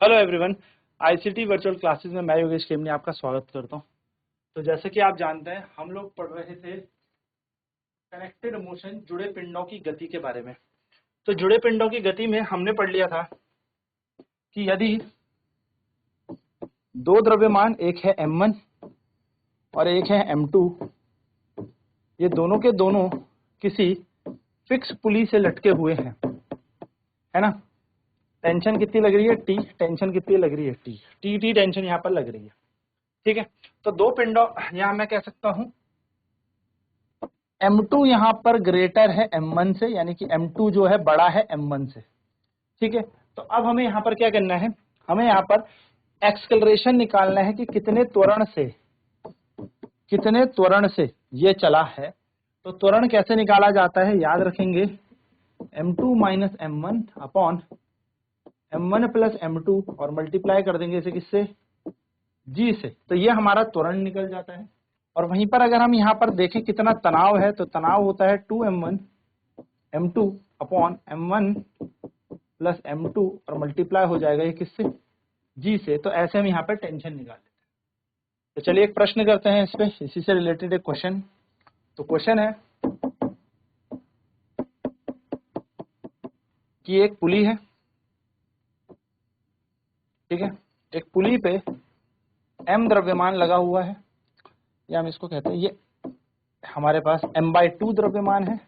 Hello everyone, ICT virtual classes में मैं योगेश खेमनी आपका स्वागत करता हूं। तो जैसे कि आप जानते हैं, हम लोग पढ़ रहे थे कनेक्टेड मोशन, जुड़े पिंडों की गति के बारे में। तो जुड़े पिंडों की गति में हमने पढ़ लिया था कि यदि दो द्रव्यमान, एक है m1 और एक है m2, ये दोनों के दोनों किसी फिक्स पुली से लटके हुए हैं, है ना। टेंशन कितनी लग रही है? T। टेंशन कितनी लग रही है? T टेंशन यहाँ पर लग रही है, ठीक है। तो दो पिंडों, यहाँ मैं कह सकता हूं M2 यहाँ पर ग्रेटर है M1 से, यानी कि M2 जो है बड़ा है M1 से, ठीक है। तो अब हमें यहाँ पर क्या करना है? हमें यहाँ पर एक्सेलरेशन निकालना है कि कितने त्वरण से ये चला है। तो त्वरण कैसे निकाला जाता है याद रखेंगे, M2 minus M1 upon M1 plus M2 और मल्टीप्लाई कर देंगे इसे किससे? G से। तो ये हमारा त्वरण निकल जाता है। और वहीं पर अगर हम यहाँ पर देखें कितना तनाव है, तो तनाव होता है 2m1 m2 upon m1 plus m2 और मल्टीप्लाई हो जाएगा ये किससे? G से। तो ऐसे हम यहाँ पर टेंशन निकाल लेते हैं। तो चलिए एक प्रश्न करते हैं इस पे, इसी से रिलेटेड एक क्वेश्चन। तो क्वेश्चन है कि एक पुली है, ठीक है। एक पुली पे m द्रव्यमान लगा हुआ है, या हम इसको कहते हैं ये हमारे पास m/2 द्रव्यमान है,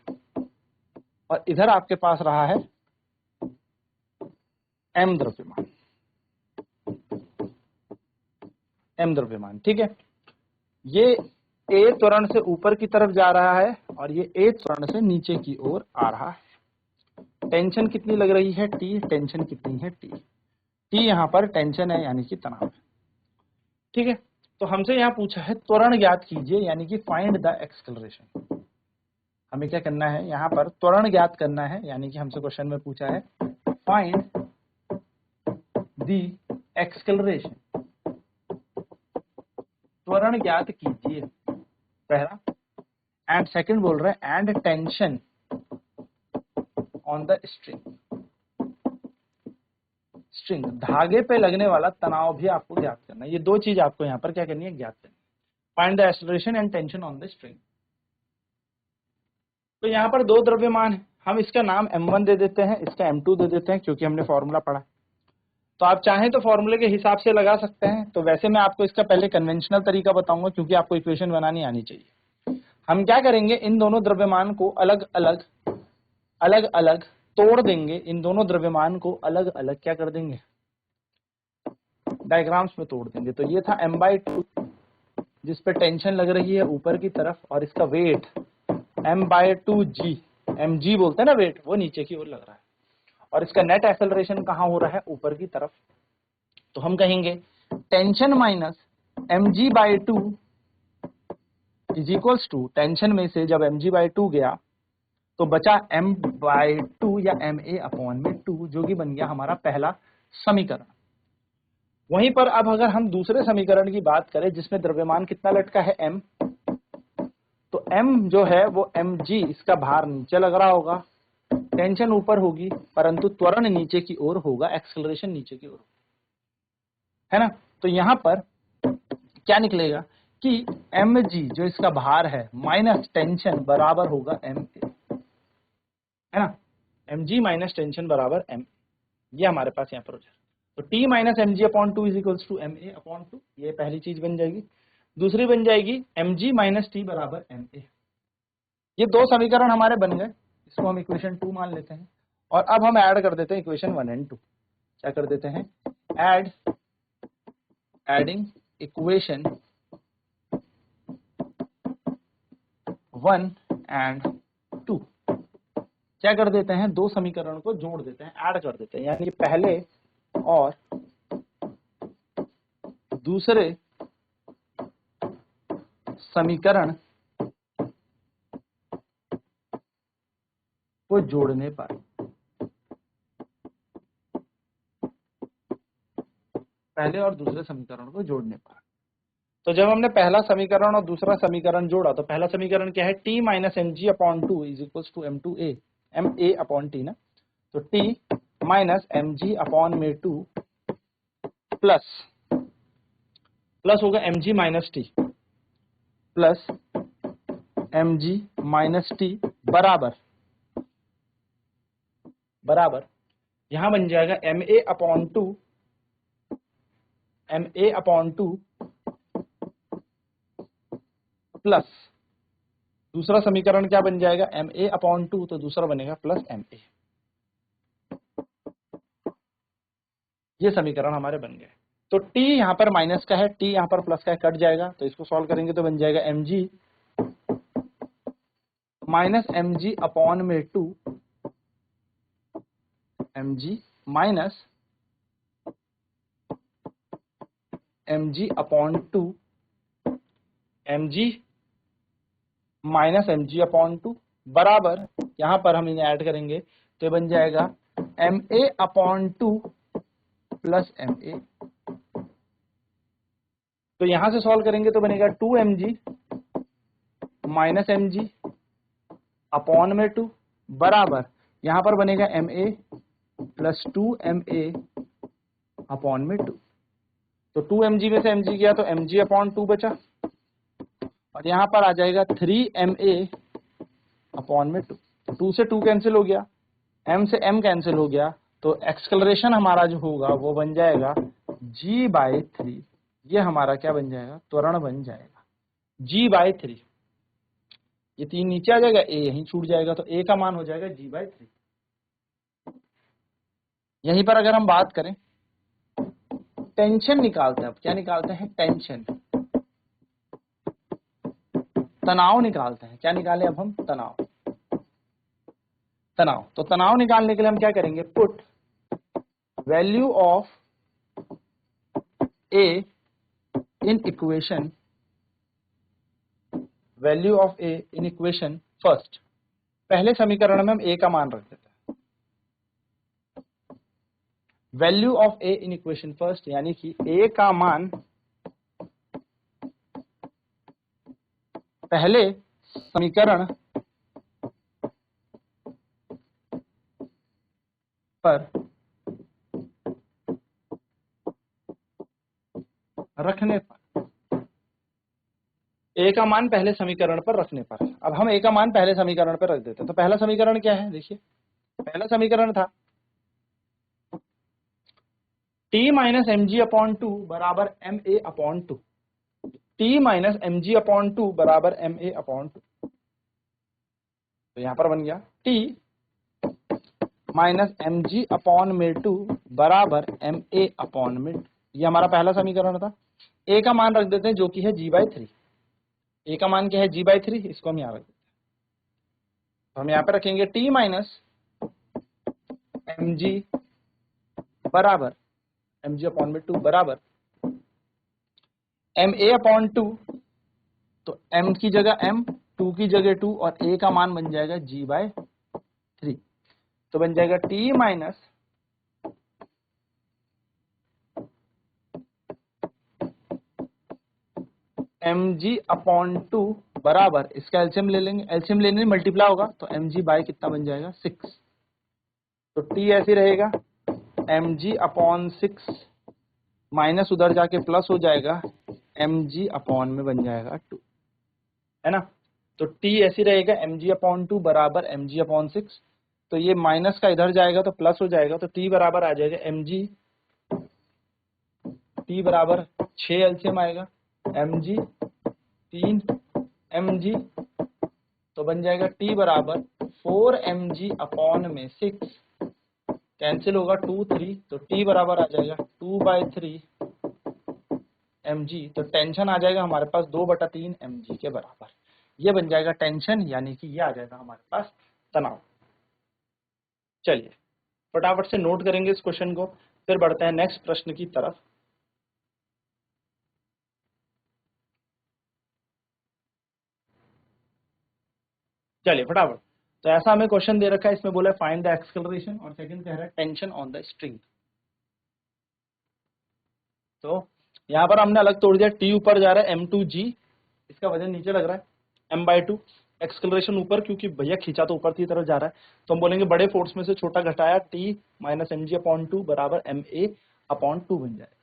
और इधर आपके पास रहा है m द्रव्यमान, ठीक है। ये a त्वरण से ऊपर की तरफ जा रहा है और ये a त्वरण से नीचे की ओर आ रहा है। टेंशन कितनी लग रही है? T। टेंशन कितनी है? T यहाँ पर टेंशन है, यानी कि तनाव है, ठीक है। तो हमसे यहाँ पूछा है त्वरण ज्ञात कीजिए, यानी कि फाइंड द एक्सेलरेशन। हमें क्या करना है? यहाँ पर त्वरण ज्ञात करना है, यानी कि हमसे क्वेश्चन में पूछा है फाइंड द एक्सेलरेशन, त्वरण ज्ञात कीजिए पहला। एंड सेकंड बोल रहे हैं and tension on the string, धागे पे लगने वाला तनाव भी आपको ज्ञात करना है। ये दो चीज आपको यहाँ पर क्या करनी है? ज्ञात करनी है। Find the acceleration and tension on the string. तो यहाँ पर दो द्रव्यमान है, हम इसका नाम m1 दे देते हैं, इसका m2 दे देते हैं, क्योंकि हमने फॉर्मूला पढ़ा। तो आप चाहें तो फॉर्मूले के हिसाब से लगा सकते हैं। तो वैसे मैं आपको इसका पहले कन्वेंशनल तरीका बताऊंगा, क्योंकि आपको इक्वेशन बनानी आनी चाहिए। हम क्या करेंगे, इन दोनों द्रव्यमान को अलग अलग तोड़ देंगे। इन दोनों द्रव्यमान को अलग अलग क्या कर देंगे? डायग्राम्स में तोड़ देंगे। तो ये था m/2 जिस पे टेंशन लग रही है ऊपर की तरफ, और इसका वेट m/2g, mg बोलते हैं ना वेट, वो नीचे की ओर लग रहा है। और इसका नेट एक्सेलरेशन कहाँ हो रहा है? ऊपर की तरफ। तो हम कहेंगे tension minus mg/2 is equals to, tension में से जब mg/2 गया तो बचा m/2 या ma अपॉन में 2, जो कि बन गया हमारा पहला समीकरण। वहीं पर अब अगर हम दूसरे समीकरण की बात करें, जिसमें द्रव्यमान कितना लटका है? m। तो m जो है वो mg, इसका भार नीचे लग रहा होगा, टेंशन ऊपर होगी, परंतु त्वरण नीचे की ओर होगा, एक्सेलरेशन नीचे की ओर, है ना। तो यहां पर क्या निकलेगा कि mg जो इसका भार है माइनस टेंशन बराबर होगा ma, है ना। mg माइनस टेंशन बराबर m, ये हमारे पास यहाँ पर हो जाएगा। तो T minus mg upon 2 is equals to ma upon 2, ये पहली चीज बन जाएगी। दूसरी बन जाएगी mg माइनस T बराबर ma। ये दो समीकरण हमारे बन गए, इसको हम इक्वेशन 2 मान लेते हैं। और अब हम ऐड कर देते हैं इक्वेशन 1 एंड 2। क्या कर देते हैं? Adding equation 1 and 2। क्या कर देते हैं? दो समीकरण को जोड़ देते हैं, ऐड कर देते हैं, यानी पहले और दूसरे समीकरण को जोड़ने पर, पहले और दूसरे समीकरण को जोड़ने पर। तो जब हमने पहला समीकरण और दूसरा समीकरण जोड़ा, तो पहला समीकरण क्या है? T minus mg upon 2 is equals to m2a, ma upon t ना। तो T माइनस mg अपॉन में 2 प्लस होगा mg minus T, plus mg minus t बराबर यहां बन जाएगा ma अपॉन टू प्लस दूसरा समीकरण क्या बन जाएगा, ma अपॉन टू, तो दूसरा बनेगा प्लस ma। ये समीकरण हमारे बन गए। तो t यहाँ पर माइनस का है, t यहाँ पर प्लस का है, कट जाएगा, तो इसको सॉल्व करेंगे तो बन जाएगा mg माइनस mg अपॉन में two, mg minus mg upon two, mg minus mg upon two बराबर, यहां पर हम इन्हें ऐड करेंगे तो बन जाएगा ma upon two plus ma। तो यहां से सॉल्व करेंगे तो बनेगा 2mg माइनस mg अपॉन में टू बराबर, यहां पर बनेगा ma प्लस 2ma अपॉन में टू। तो 2mg में से mg गया तो mg अपॉन टू बचा, और यहां पर आ जाएगा 3ma अपॉन में टू। 2 से 2 कैंसिल हो गया, m से m कैंसिल हो गया, तो एक्सलरेशन हमारा जो होगा वो बन जाएगा g/3। ये हमारा क्या बन जाएगा, त्वरण बन जाएगा g/3। ये 3 नीचे आ जाएगा, a यहीं छूट जाएगा, तो a का मान हो जाएगा g/3। यहीं पर अगर हम बात करें टेंशन निकालते हैं, अब क्या निकालते हैं, टेंशन, तनाव निकालते हैं। क्या निकाले अब हम, तनाव। तो तनाव निकालने के लिए हम क्या करेंगे, put value of a in equation, value of a in equation first. पहले समीकरण में हम a का मान रख देते हैं, value of a in equation first, यानी कि a का मान पहले समीकरण पर रखने पर, a का मान पहले समीकरण पर रखने पर। अब हम a का मान पहले समीकरण पर रख देते हैं। तो पहला समीकरण क्या है, देखिए पहला समीकरण था t minus mg upon two बराबर ma upon two, t minus mg upon two बराबर ma अपॉन टू। तो यहां पर बन गया t माइनस mg अपॉन में टू बराबर ma अपॉन में टू। ये हमारा पहला समीकरण था। a का मान रख देते हैं जो कि है g/3। a का मान क्या है, g/3, इसको हम यहाँ रख देते हैं। तो हम यहाँ पे रखेंगे t माइनस mg बराबर mg अपॉन में टू बराबर ma अपॉन टू, तो m की जगह m, 2 की जगह 2, और a का मान बन जाएगा g/3। तो बन जाएगा t minus mg upon two बराबर, इसका एलसीएम ले लेंगे, एलसीएम लेने मल्टीप्लाई होगा, तो mg बाय कितना बन जाएगा, 6। तो t ऐसे रहेगा mg अपॉन 6 माइनस उधर जाके प्लस हो जाएगा, mg अपॉन में बन जाएगा 2, है ना। तो t ऐसी रहेगा mg अपॉन 2 बराबर mg अपॉन 6। तो ये माइनस का इधर जाएगा तो प्लस हो जाएगा, तो t बराबर आ जाएगा mg, t बराबर 6 एलसीएम आएगा, mg 3 mg, तो बन जाएगा t बराबर 4 mg अपॉन में 6, कैंसिल होगा 2 3, तो t बराबर आ जाएगा 2/3 mg। तो टेंशन आ जाएगा हमारे पास 2/3 mg के बराबर। ये बन जाएगा टेंशन, यानी कि ये आ जाएगा हमारे पास तनाव। चलिए फटाफट से नोट करेंगे इस क्वेश्चन को, फिर बढ़ते हैं नेक्स्ट प्रश्न की तरफ। चलिए फटाफट, तो ऐसा हमें क्वेश्चन दे रखा है, इसमें बोला है फाइंड द एक्सेलरेशन, और सेकंड कह रहा है टेंशन ऑन द स्ट्रिंग। तो यहाँ पर हमने अलग तोड़ दिया, t ऊपर जा रहा है m2g, इसका वजन नीचे लग रहा है m/2, एक्सेलरेशन ऊपर, क्योंकि भैया खींचा तो ऊपर की तरफ जा रहा है, तो हम बोलेंगे बड़े फोर्स में से छोटा घटाया t माइनस mg अपॉन 2 बराबर ma अपॉन 2 बन जाएगा।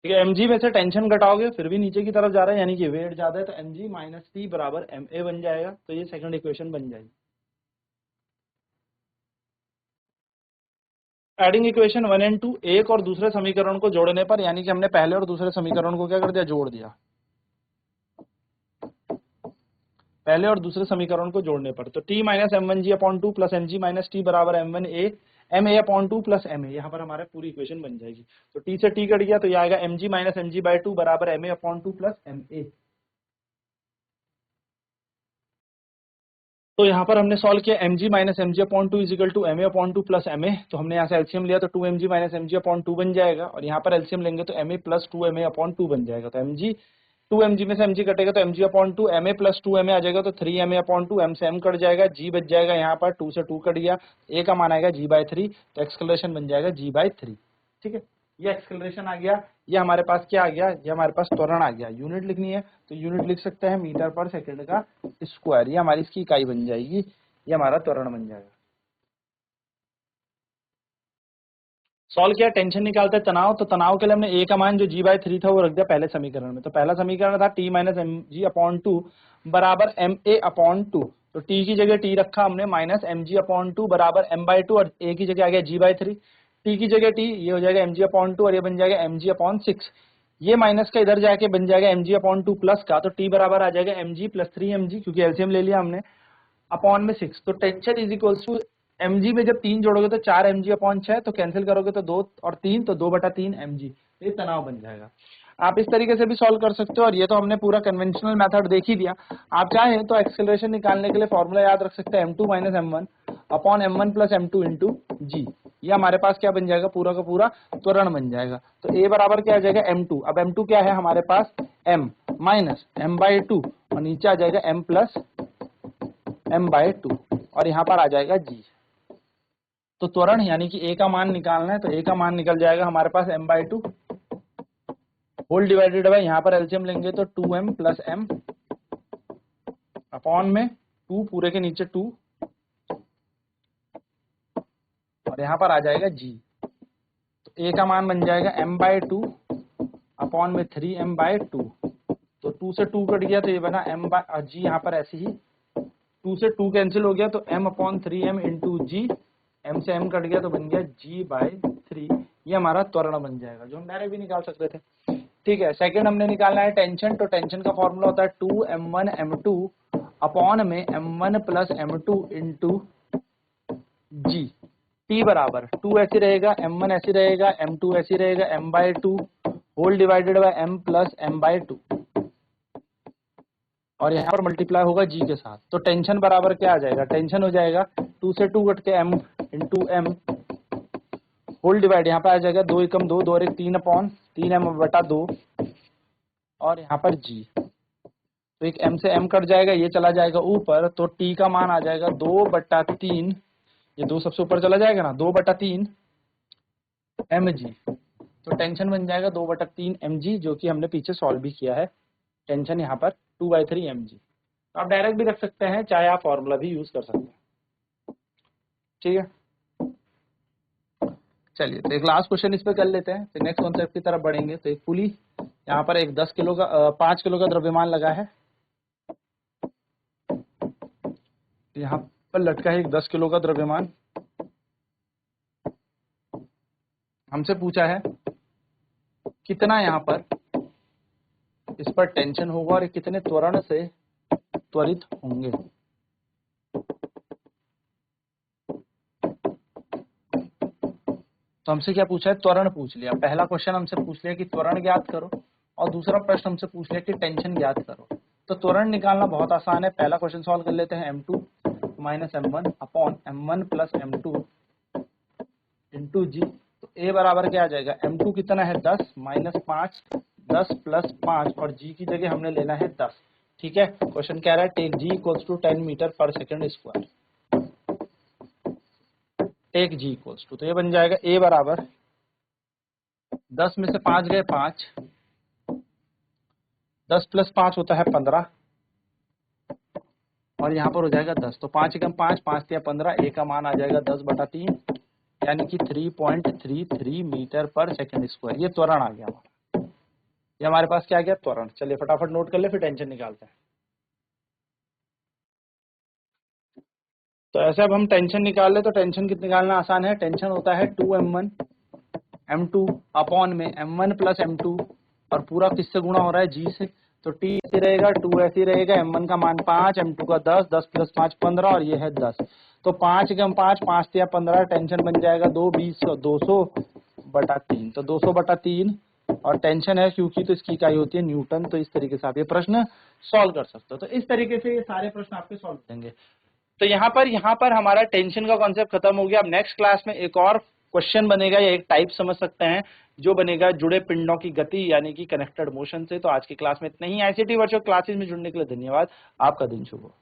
ठीक है, mg में से टेंशन घटाओगे फिर भी नीचे की तरफ जा रहा है, यानी कि वेट ज्यादा है, तो mg माइनस टी बराबर ma बन जाएगा। तो ये सेकंड इक्वेशन बन जाएगी। एडिंग इक्वेशन 1 एंड 2, एक और दूसरे समीकरण को जोड़ने पर, यानी कि हमने पहले और दूसरे समीकरण को क्या कर दिया, जोड़ दिया। पहले और दूसरे समीकरण को जोड़ने पर तो t minus m one g upon two plus m g minus t बराबर m one a upon two plus m a, यहाँ पर हमारे पूरी इक्वेशन बन जाएगी। तो t से t कट गया तो ये आएगा m g minus M g by two बराबर M A upon two plus m a. तो यहाँ पर हमने सॉल्व किया m g minus M G upon two equal two m A upon two plus m a. तो हमने यहाँ से एलसीएम लिया तो two m g minus M G upon two बन जाएगा, और यहाँ पर एलसीएम लेंगे तो m a plus two m A upon two बन जाएगा। तो m g two m g में से एम जी कटेगा तो m ji upon two m a plus two m a आ जाएगा, तो थ्री एम ए अपॉन टू, एम से एम कट जाएगा, जी बच जाएगा, यहाँ पर टू से टू कट गया, ए का मान आएगा जी बाई थ्री, तो एक्सक्लेरेशन बन जाएगा जी बाई थ्री। ठीक है, ये एक्सक्लेरेशन आ गया। ये हमारे पास क्या आ गया, ये हमारे पास त्वरण आ गया। यूनिट लिखनी है तो यूनिट लिख सकते हैं मीटर पर सेकेंड का स्क्वायर, ये हमारी इसकी इकाई बन जाएगी, ये हमारा त्वरण बन जाएगा। सॉल्व किया, टेंशन निकालते हैं तनाव। तो तनाव के लिए हमने ए का मान जो जी बाई थ्री था वो रख दिया पहले समीकरण में। तो पहला समीकरण था T minus M G upon two बराबर एम ए अपॉन टू, तो टी की जगह टी रखा हमने minus M G upon two बराबर एम बाई टू, और ए की जगह आ गया जी बाई थ्री, टी की जगह टी, ये हो जाएगा एम जी अपॉन टू और ये बन जाएगा एम जी अपॉन सिक्स। ये माइनस का इधर जाके बन जाएगा एम जी अपॉन टू प्लस का, तो टी बराबर आ जाएगा M G plus three M G, क्योंकि एलसीएम ले लिया हमने, अपॉन में सिक्स। तो tension is equals to mg में जब तीन जोड़ोगे तो चार mg अपॉन छह, तो कैंसिल करोगे तो दो और तीन, तो दो बटा तीन mg, ये तनाव बन जाएगा। आप इस तरीके से भी सॉल्व कर सकते हो, और ये तो हमने पूरा कन्वेंशनल मेथड देख ही दिया। आप चाहें तो एक्सेलरेशन निकालने के लिए फॉर्मूला याद रख सकते हैं m2 minus m1 upon m1 plus m2 into g. ये हमारे पास क्या बन जाएगा, पूरा का पूरा त्वरण बन जाएगा। तो a बराबर क्या आ जाएगा m2, अब m2 क्या है हमारे पास m minus m by two, और नीचे आ जाएगा m plus m by two, और यहाँ पर आ जाएगा g। तो त्वरण यानी कि a का मान निकालना है, तो a का मान निकल जाएगा हमारे पास m by two whole divided by, यहाँ पर एलसीएम लेंगे तो 2m प्लस m अपॉन में 2 पूरे के नीचे 2, और यहाँ पर आ जाएगा g। तो a का मान बन जाएगा m बाई टू अपॉन में 3m बाई टू, तो 2 से 2 कट गया तो ये बना m बाई g, यहाँ पर ऐसे ही 2 से 2 कैंसिल हो गया तो m अपॉन 3m इंटू जी, m से m कट गया तो बन गया g बाई थ्री। ये हमारा त्वरण बन जाएगा, जो हम डायरेक्ट भी निकाल सकते थे। ठीक है, सेकंड हमने निकालना है टेंशन। तो टेंशन का फॉर्मूला होता है 2m1 m2 अपॉन में m1 प्लस m2 इंटू जी। t बराबर 2 ऐसे रहेगा, m1 ऐसे रहेगा, m2 ऐसे रहेगा, m by two whole divided by m plus m by two, और यहाँ पर मल्टीप्लाई होगा जी के साथ। तो टेंशन बराबर क्या आ जाएगा, टेंशन हो जाएगा 2 से 2 कट के m into M whole divide, यहाँ पे आ जाएगा 2 एकम 2, 2 और 1 3 अपॉन 3m बटा 2, और यहाँ पर g। तो एक m से m कट जाएगा, ये चला जाएगा ऊपर, तो t का मान आ जाएगा 2 बटा 3, ये 2 सबसे ऊपर चला जाएगा ना, 2 बटा 3 mg। तो टेंशन बन जाएगा 2 बटा 3 mg, जो कि हमने पीछे सॉल्व भी किया है। टेंशन यहाँ पर 2/3 mg। तो आप डायरेक्ट भी रख सकते हैं, चाहे आप फॉर्मूला भी यूज कर सकते हैं। ठीक है, चलिए तो एक लास्ट क्वेश्चन इस पे कर लेते हैं, फिर नेक्स्ट कॉन्सेप्ट की तरफ बढ़ेंगे। तो एक पुली, यहाँ पर एक 10 किलो का 5 किलो का द्रव्यमान लगा है, यहाँ पर लटका है एक 10 किलो का द्रव्यमान। हमसे पूछा है कितना यहाँ पर इस पर टेंशन होगा और कितने त्वरण से त्वरित होंगे। तो हमसे क्या पूछा है, त्वरण पूछ लिया। पहला क्वेश्चन हमसे पूछ लिया कि त्वरण ज्ञात करो, और दूसरा प्रश्न हमसे पूछ लिया कि टेंशन ज्ञात करो। तो त्वरण निकालना बहुत आसान है। पहला क्वेश्चन सॉल्व कर लेते हैं, m2 minus m1 upon m1 plus m2 into g. तो a बराबर क्या आ जाएगा, m2 कितना है 10 माइनस 5, 10 प्लस 5, और g की जगह हमने लेना है 10। ठीक है, क्वेश्चन कह रहा है take g equals to 10 metre per second square. Take g equals to, तो ये बन जाएगा a बराबर 10 में से 5 गए 5, 10 प्लस 5 होता है 15, और यहाँ पर हो जाएगा 10। तो 5 एकम 5, 5 तिया 15, a का मान आ जाएगा 10 बटा 3, यानी कि 3.33 मीटर पर सेकेंड स्क्वायर। ये त्वरण आ गया हमारा। ये हमारे पास क्या गया, त्वरण। चलिए फटाफट नोट कर ले, फिर टेंशन निकालते हैं। तो ऐसे अब हम टेंशन निकाल ले, तो टेंशन कितना निकालना आसान है। टेंशन होता है 2m1 m2 अपॉन में m1 प्लस m2, और पूरा किससे गुणा हो रहा है, g से। तो t ऐसे रहेगा, 2 ऐसे रहेगा, m1 का मान 5, m2 का 10, 10 प्लस 5 15, और ये है 10। तो 5 गम 5, 5 या 15, टेंशन बन जाएगा 2 20 200/3। तो 200/3 और टेंशन है क्योंकि, तो इसकी इकाई होती है न्यूटन। तो इस तरीके से आप ये प्रश्न सॉल्व कर सकते हो। तो इस तरीके से ये सारे प्रश्न आपके सॉल्व होंगे। तो यहाँ पर हमारा टेंशन का कॉन्सेप्ट खत्म हो गया। अब नेक्स्ट क्लास में एक और क्वेश्चन बनेगा, या एक टाइप समझ सकते हैं, जो बनेगा जुड़े पिंडों की गति यानी कि कनेक्टेड मोशन से। तो आज की क्लास में इतना ही। आईसीटी वर्चुअल क्लासेस में जुड़ने के लिए धन्यवाद। आपका दिन शुभ हो।